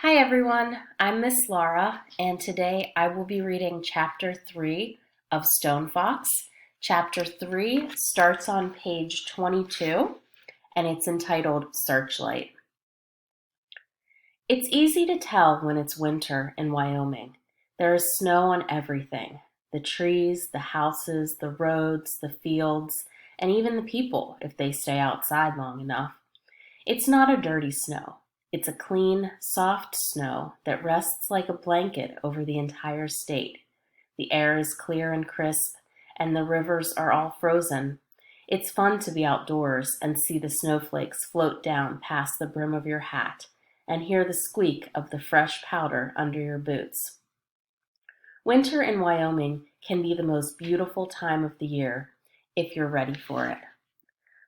Hi everyone, I'm Miss Laura, and today I will be reading Chapter 3 of Stone Fox. Chapter 3 starts on page 22, and it's entitled Searchlight. It's easy to tell when it's winter in Wyoming. There is snow on everything: the trees, the houses, the roads, the fields, and even the people if they stay outside long enough. It's not a dirty snow. It's a clean, soft snow that rests like a blanket over the entire state. The air is clear and crisp, and the rivers are all frozen. It's fun to be outdoors and see the snowflakes float down past the brim of your hat and hear the squeak of the fresh powder under your boots. Winter in Wyoming can be the most beautiful time of the year if you're ready for it.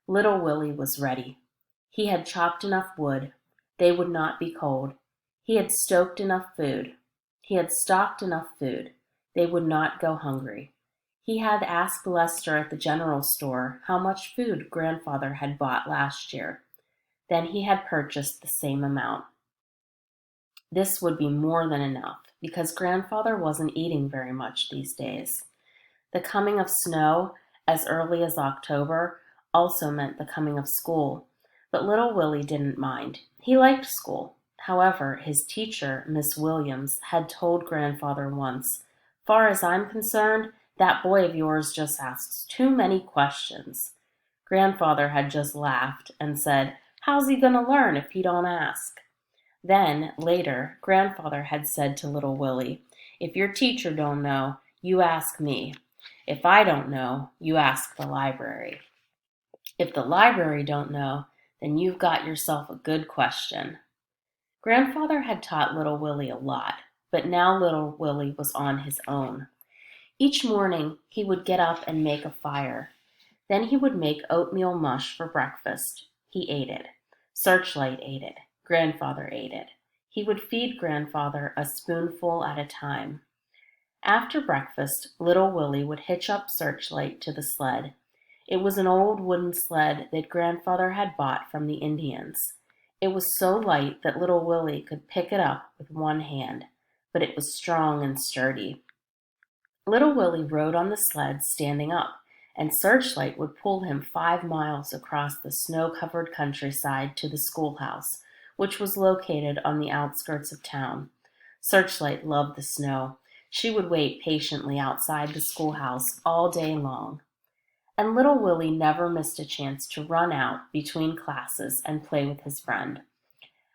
Little Willie was ready. He had chopped enough wood. They would not be cold. He had stoked enough food. He had stocked enough food. They would not go hungry. He had asked Lester at the general store how much food Grandfather had bought last year. Then he had purchased the same amount. This would be more than enough because Grandfather wasn't eating very much these days. The coming of snow, as early as October, also meant the coming of school. But little Willie didn't mind. He liked school. However, his teacher, Miss Williams, had told Grandfather once, "Far as I'm concerned, that boy of yours just asks too many questions." Grandfather had just laughed and said, "How's he going to learn if he don't ask?" Then, later, Grandfather had said to little Willie, "If your teacher don't know, you ask me. If I don't know, you ask the library. If the library don't know, then you've got yourself a good question." Grandfather had taught little Willie a lot, but now little Willie was on his own. Each morning he would get up and make a fire. Then he would make oatmeal mush for breakfast. He ate it. Searchlight ate it. Grandfather ate it. He would feed Grandfather a spoonful at a time. After breakfast, little Willie would hitch up Searchlight to the sled. It was an old wooden sled that Grandfather had bought from the Indians. It was so light that little Willie could pick it up with one hand, but it was strong and sturdy. Little Willie rode on the sled standing up, and Searchlight would pull him 5 miles across the snow-covered countryside to the schoolhouse, which was located on the outskirts of town. Searchlight loved the snow. She would wait patiently outside the schoolhouse all day long. And little Willie never missed a chance to run out between classes and play with his friend.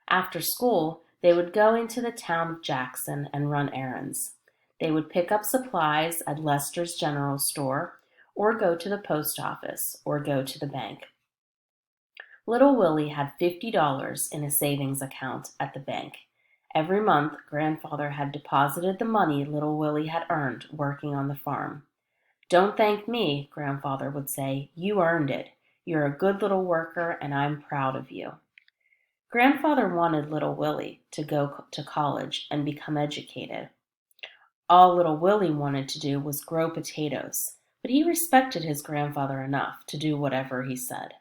After school, they would go into the town of Jackson and run errands. They would pick up supplies at Lester's general store, or go to the post office, or go to the bank. Little Willie had $50 in a savings account at the bank. Every month, Grandfather had deposited the money little Willie had earned working on the farm. "Don't thank me," Grandfather would say. "You earned it. You're a good little worker, and I'm proud of you." Grandfather wanted little Willie to go to college and become educated. All little Willie wanted to do was grow potatoes, but he respected his grandfather enough to do whatever he said.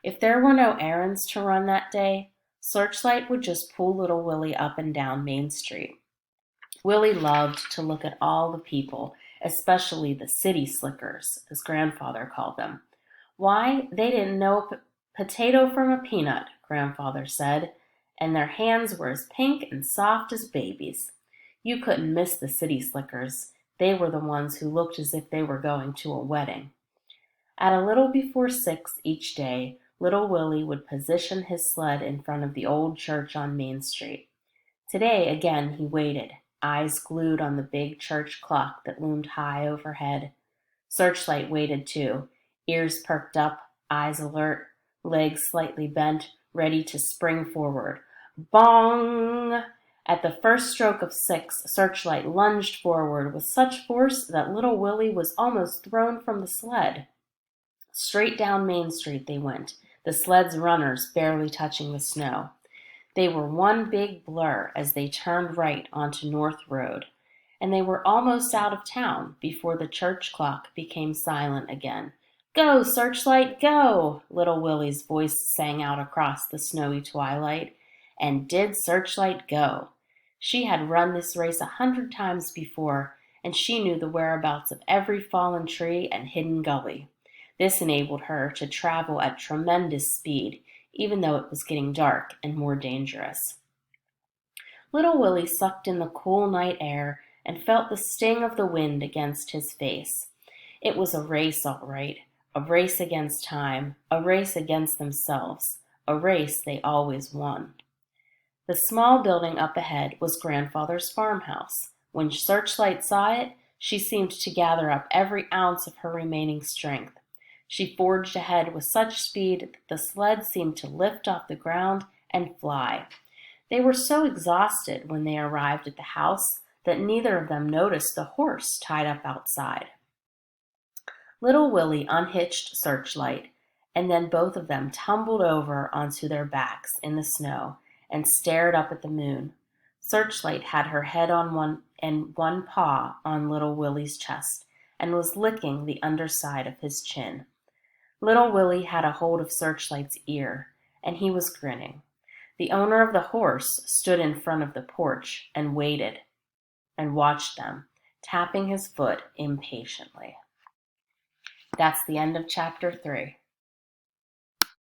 If there were no errands to run that day, Searchlight would just pull little Willie up and down Main Street. Willie loved to look at all the people, especially the city slickers, as Grandfather called them. Why, they didn't know a potato from a peanut, Grandfather said, and their hands were as pink and soft as babies. You couldn't miss the city slickers. They were the ones who looked as if they were going to a wedding. At a little before 6 each day, little Willie would position his sled in front of the old church on Main Street. Today, again, he waited, eyes glued on the big church clock that loomed high overhead. Searchlight waited too, ears perked up, eyes alert, legs slightly bent, ready to spring forward. Bong! At the first stroke of 6, Searchlight lunged forward with such force that little Willie was almost thrown from the sled. Straight down Main Street they went, the sled's runners barely touching the snow. They were one big blur as they turned right onto North Road, and they were almost out of town before the church clock became silent again. "Go, Searchlight, go!" little Willie's voice sang out across the snowy twilight, And did Searchlight go? She had run this race 100 times before, and she knew the whereabouts of every fallen tree and hidden gully. This enabled her to travel at tremendous speed, even though it was getting dark and more dangerous. Little Willie sucked in the cool night air and felt the sting of the wind against his face. It was a race, all right, a race against time, a race against themselves, a race they always won. The small building up ahead was Grandfather's farmhouse. When Searchlight saw it, she seemed to gather up every ounce of her remaining strength. She forged ahead with such speed that the sled seemed to lift off the ground and fly. They were so exhausted when they arrived at the house that neither of them noticed the horse tied up outside. Little Willie unhitched Searchlight, and then both of them tumbled over onto their backs in the snow and stared up at the moon. Searchlight had her head on one paw on Little Willie's chest and was licking the underside of his chin. Little Willie had a hold of Searchlight's ear, and he was grinning. The owner of the horse stood in front of the porch and waited and watched them, tapping his foot impatiently. That's the end of chapter 3.